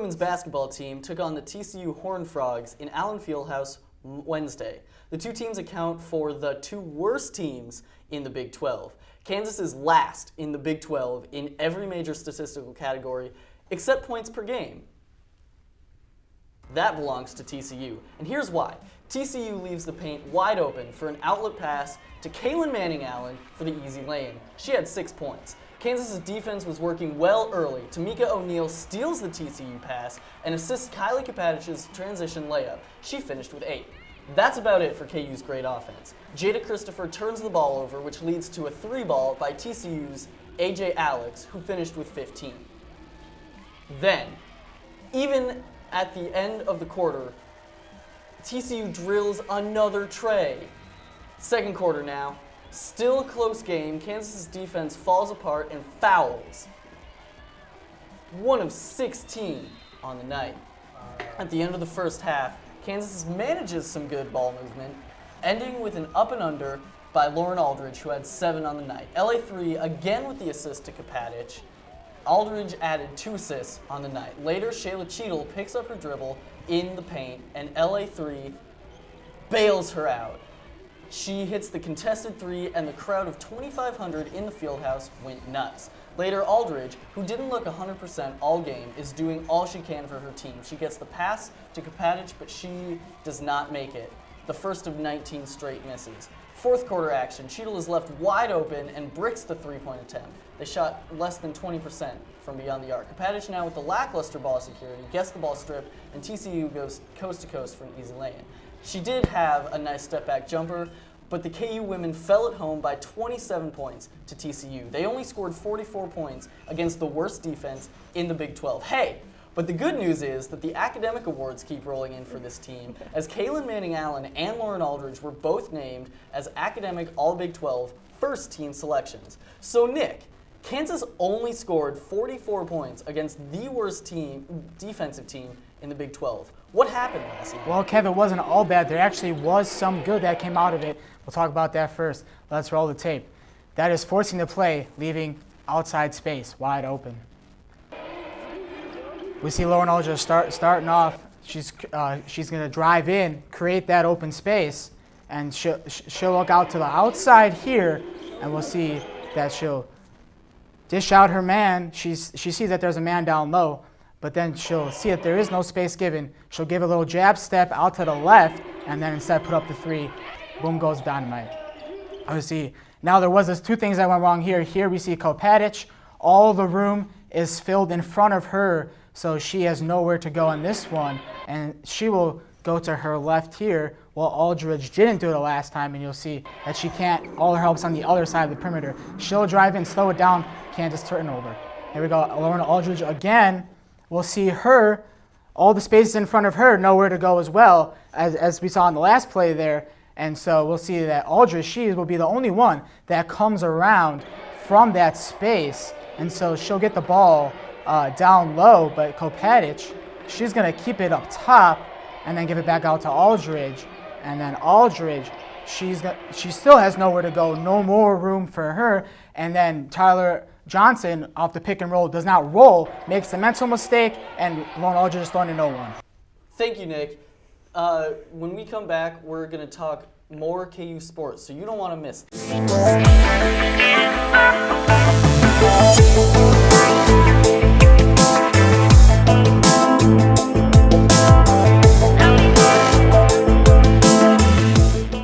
women's basketball team took on the TCU Horned Frogs in Allen Fieldhouse Wednesday. The two teams account for the two worst teams in the Big 12. Kansas is last in the Big 12 in every major statistical category except points per game. That belongs to TCU, and here's why. TCU leaves the paint wide open for an outlet pass to Kaylin Manning-Allen for the easy lay-in. She had 6 points. Kansas' defense was working well early. Tamika O'Neal steals the TCU pass and assists Kylie Kapadich's transition layup. She finished with 8. That's about it for KU's great offense. Jada Christopher turns the ball over, which leads to a 3-ball by TCU's AJ Alex, who finished with 15. Then, even at the end of the quarter, TCU drills another tray. Second quarter now. Still a close game. Kansas' defense falls apart and fouls. 1 of 16 on the night. At the end of the first half, Kansas manages some good ball movement, ending with an up and under by Lauren Aldridge, who had 7 on the night. LA3 again with the assist to Kapadich. Aldridge added 2 assists on the night. Later, Shayla Cheadle picks up her dribble in the paint, and LA3 bails her out. She hits the contested 3, and the crowd of 2,500 in the fieldhouse went nuts. Later, Aldridge, who didn't look 100% all game, is doing all she can for her team. She gets the pass to Kapadich, but she does not make it. The first of 19 straight misses. Fourth quarter action, Cheadle is left wide open and bricks the 3-point attempt. They shot less than 20% from beyond the arc. Kapadich now with the lackluster ball security, gets the ball stripped, and TCU goes coast to coast for an easy lay-in. She did have a nice step-back jumper, but the KU women fell at home by 27 points to TCU. They only scored 44 points against the worst defense in the Big 12. Hey, but the good news is that the academic awards keep rolling in for this team, as Kaylin Manning-Allen and Lauren Aldridge were both named as academic All-Big 12 first-team selections. So Nick, Kansas only scored 44 points against the worst defensive team in the Big 12. What happened last year? Well, Kev, it wasn't all bad. There actually was some good that came out of it. We'll talk about that first. Let's roll the tape. That is forcing the play, leaving outside space wide open. We see Lauren Aldridge starting off. She's going to drive in, create that open space, and she'll look out to the outside here, and we'll see that she'll dish out her man. She sees that there's a man down low, but then she'll see that there is no space given. She'll give a little jab step out to the left, and then instead put up the 3. Boom goes dynamite. Obviously, now there was 2 things that went wrong here. Here we see Kapadich. All the room is filled in front of her, so she has nowhere to go on this one, and she will go to her left here, while Aldridge didn't do it the last time, and you'll see that she can't. All her help's on the other side of the perimeter. She'll drive in, slow it down, Kansas turnover. Here we go, Lauren Aldridge again. We'll see her, all the spaces in front of her, nowhere to go as well, as we saw in the last play there. And so we'll see that Aldridge, she will be the only one that comes around from that space. And so she'll get the ball down low, but Kapadich, she's going to keep it up top and then give it back out to Aldridge. And then Aldridge, she still has nowhere to go, no more room for her. And then Tyler Johnson off the pick and roll does not roll, makes the mental mistake, and Lauren Aldridge is throwing to no one. Thank you, Nick. When we come back, we're going to talk more KU sports, so you don't want to miss this.